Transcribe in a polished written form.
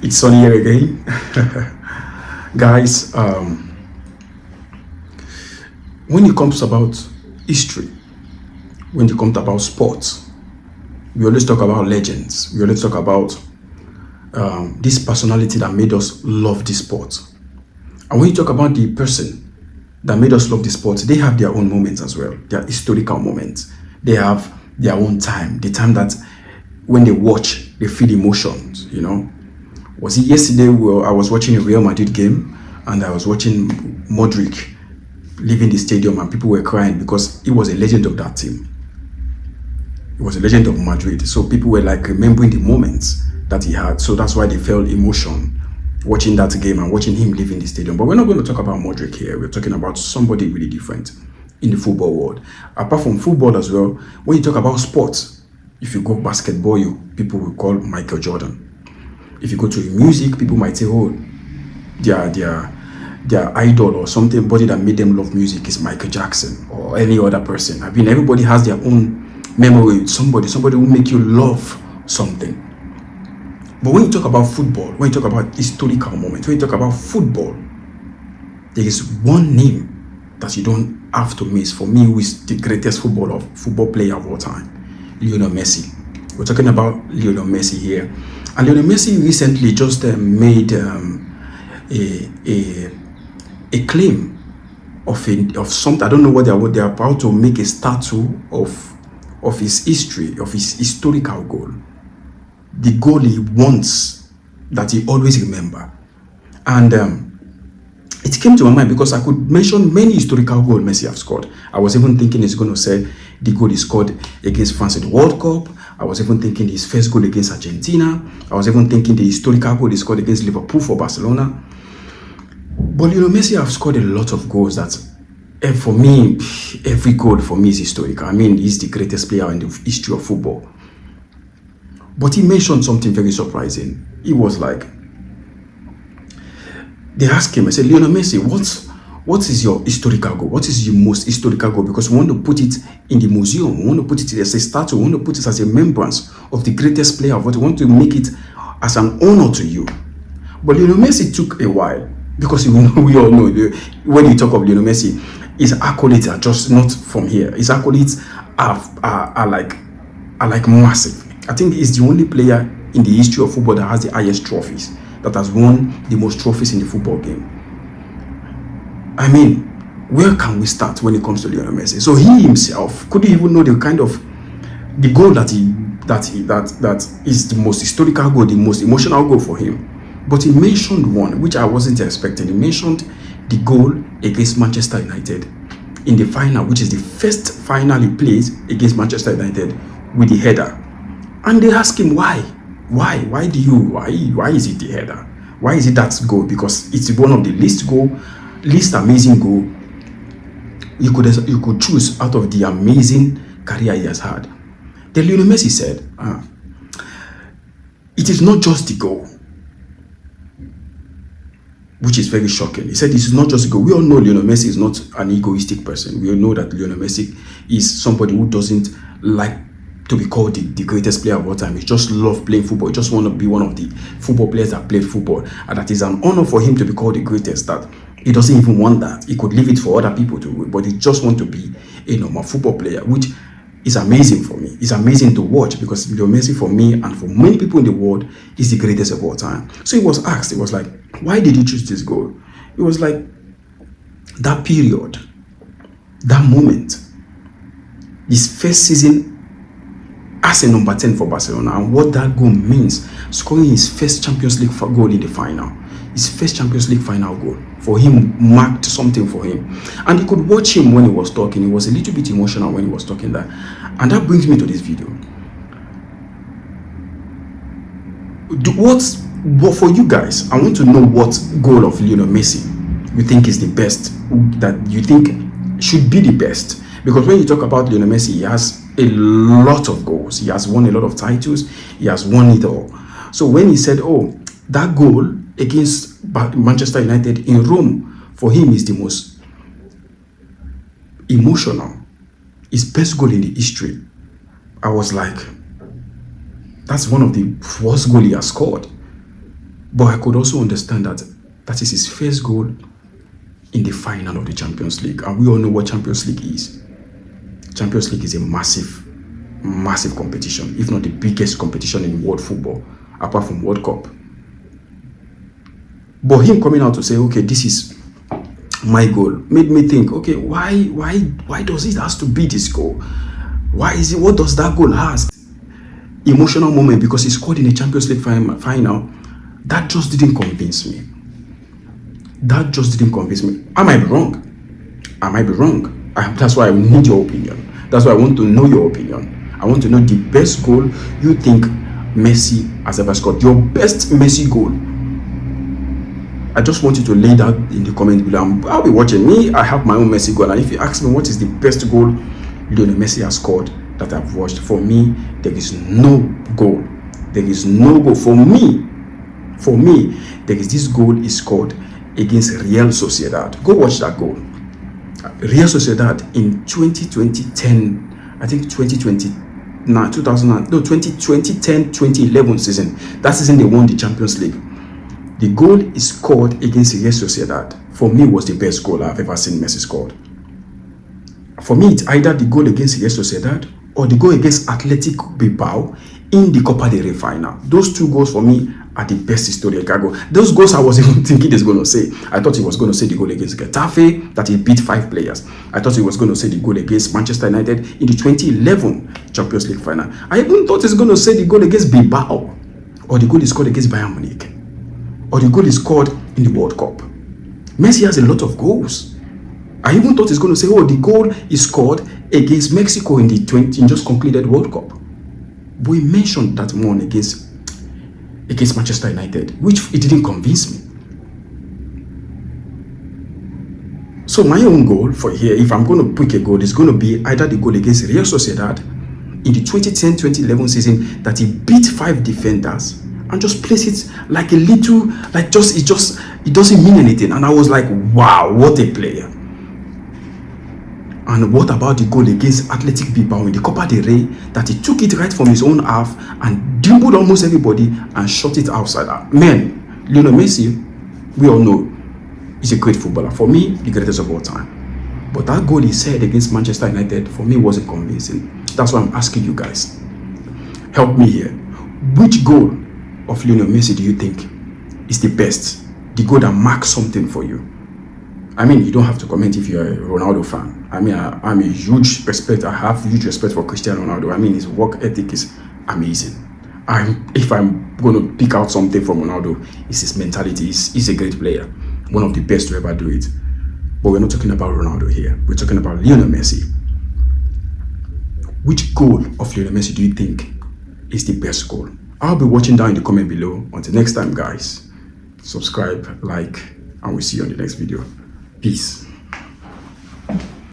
It's sunny here again. Guys, when it comes about history, when it comes about sports, we always talk about legends. We always talk about this personality that made us love this sport. And when you talk about the person that made us love the sport, they have their own moments as well, their historical moments. They have their own time, the time that when they watch, they feel emotions. Was it yesterday where I was watching a Real Madrid game and I was watching Modric leaving the stadium and people were crying because he was a legend of that team. He was a legend of Madrid. So people were like remembering the moments that he had. So that's why they felt emotion watching that game and watching him leaving the stadium. But we're not going to talk about Modric here. We're talking about somebody really different in the football world. Apart from football as well, when you talk about sports, if you go basketball, people will call Michael Jordan. If you go to music, people might say, oh, their idol or somebody that made them love music is Michael Jackson or any other person. I mean, everybody has their own memory with somebody who make you love something. But when you talk about football, when you talk about historical moments, when you talk about football, there is one name that you don't have to miss. For me, who is the greatest football player of all time, Lionel Messi. We're talking about Lionel Messi here. And Lionel Messi recently just made a claim of something. I don't know what they're about to make a statue of his history, of his historical goal. The goal he wants, that he always remember. And it came to my mind because I could mention many historical goals Messi have scored. I was even thinking he's going to say the goal he scored against France in the World Cup. I was even thinking his first goal against Argentina. I was even thinking the historical goal he scored against Liverpool for Barcelona. But Lionel Messi have scored a lot of goals that, for me, every goal for me is historical. I mean, he's the greatest player in the history of football. But he mentioned something very surprising. He was like, they asked him, I said, Lionel Messi, what is your historical goal? What is your most historical goal? Because we want to put it in the museum. We want to put it as a statue. We want to put it as a remembrance of the greatest player of what we want to make it as an honor to you. But Lionel Messi took a while because we all know when you talk of Lionel Messi, his accolades are just not from here. His accolades are like massive. I think he's the only player in the history of football that has the highest trophies, that has won the most trophies in the football game. I mean, where can we start when it comes to Lionel Messi? So he himself couldn't even know the kind of the goal that is the most historical goal, the most emotional goal for him. But he mentioned one which I wasn't expecting. He mentioned the goal against Manchester United in the final, which is the first final he played against Manchester United with the header. And they asked him why is it the header? Why is it that goal? Because it's one of the least amazing goal you could choose out of the amazing career he has had. Then Lionel Messi said, it is not just the goal, which is very shocking. He said it's not just a goal. We all know Lionel Messi is not an egoistic person. We all know that Lionel Messi is somebody who doesn't like to be called the greatest player of all time. He just loves playing football. He just want to be one of the football players that played football. And that is an honor for him to be called the greatest. That he doesn't even want that. He could leave it for other people to do, but he just want to be a normal football player, which is amazing for me. It's amazing to watch because Lionel Messi, for me and for many people in the world, is the greatest of all time. So he was asked, he was like, why did you choose this goal? It was like, that period, that moment, his first season as a number 10 for Barcelona, and what that goal means, scoring his first Champions League goal in the final, his first Champions League final goal, for him marked something for him. And you could watch him when he was talking. He was a little bit emotional when he was talking that. And that brings me to this video. For you guys, I want to know what goal of Lionel Messi you think is the best, that you think should be the best. Because when you talk about Lionel Messi, he has a lot of goals. He has won a lot of titles. He has won it all. So when he said, oh, that goal against Manchester United in Rome, for him is the most emotional, his best goal in the history, I was like, that's one of the worst goals he has scored. But I could also understand that that is his first goal in the final of the Champions League. And we all know what Champions League is. Champions League is a massive, massive competition, if not the biggest competition in world football, apart from World Cup. But him coming out to say, okay, this is my goal, made me think, okay, why does it has to be this goal? Why is it, what does that goal has? Emotional moment because he scored in a Champions League final. That just didn't convince me. That just didn't convince me. I might be wrong. I might be wrong. That's why I need your opinion. That's why I want to know your opinion. I want to know the best goal you think Messi has ever scored. Your best Messi goal. I just want you to lay that in the comment below. I'll be watching. Me, I have my own Messi goal. And if you ask me what is the best goal Lionel Messi has scored that I've watched, for me, there is no goal. There is no goal. For me, there is this goal he scored against Real Sociedad. Go watch that goal. Real Sociedad in 2010, I think 2010-2011 season. That season they won the Champions League. The goal he scored against Real Sociedad, for me, was the best goal I've ever seen Messi scored. For me, it's either the goal against Real Sociedad or the goal against Athletic Bilbao in the Copa del Rey final. Those two goals for me are the best historical goal. Those goals I was even thinking he's going to say. I thought he was going to say the goal against Getafe, that he beat 5 players. I thought he was going to say the goal against Manchester United in the 2011 Champions League final. I even thought he's going to say the goal against Bilbao, or the goal he scored against Bayern Munich, or the goal he scored in the World Cup. Messi has a lot of goals. I even thought he's going to say, oh, the goal he scored against Mexico in the just completed World Cup. But he mentioned that one against Manchester United, which it didn't convince me. So my own goal for here, if I'm going to pick a goal, is going to be either the goal against Real Sociedad in the 2010-2011 season that he beat 5 defenders and just place it like a little, like it doesn't mean anything. And I was like, wow, what a player. And what about the goal against Athletic Bilbao in the Copa del Rey, that he took it right from his own half and dribbled almost everybody and shot it outside? Man, Lionel Messi, we all know, is a great footballer. For me, the greatest of all time. But that goal he said against Manchester United, for me, wasn't convincing. That's why I'm asking you guys. Help me here. Which goal of Lionel Messi do you think is the best? The goal that marks something for you? I mean, you don't have to comment if you're a Ronaldo fan. I mean, I'm a huge respect. I have huge respect for Cristiano Ronaldo. I mean, his work ethic is amazing. If I'm going to pick out something from Ronaldo, it's his mentality. He's a great player, one of the best to ever do it. But we're not talking about Ronaldo here. We're talking about Lionel Messi. Which goal of Lionel Messi do you think is the best goal? I'll be watching down in the comment below. Until next time, guys, subscribe, like, and we'll see you on the next video. Peace.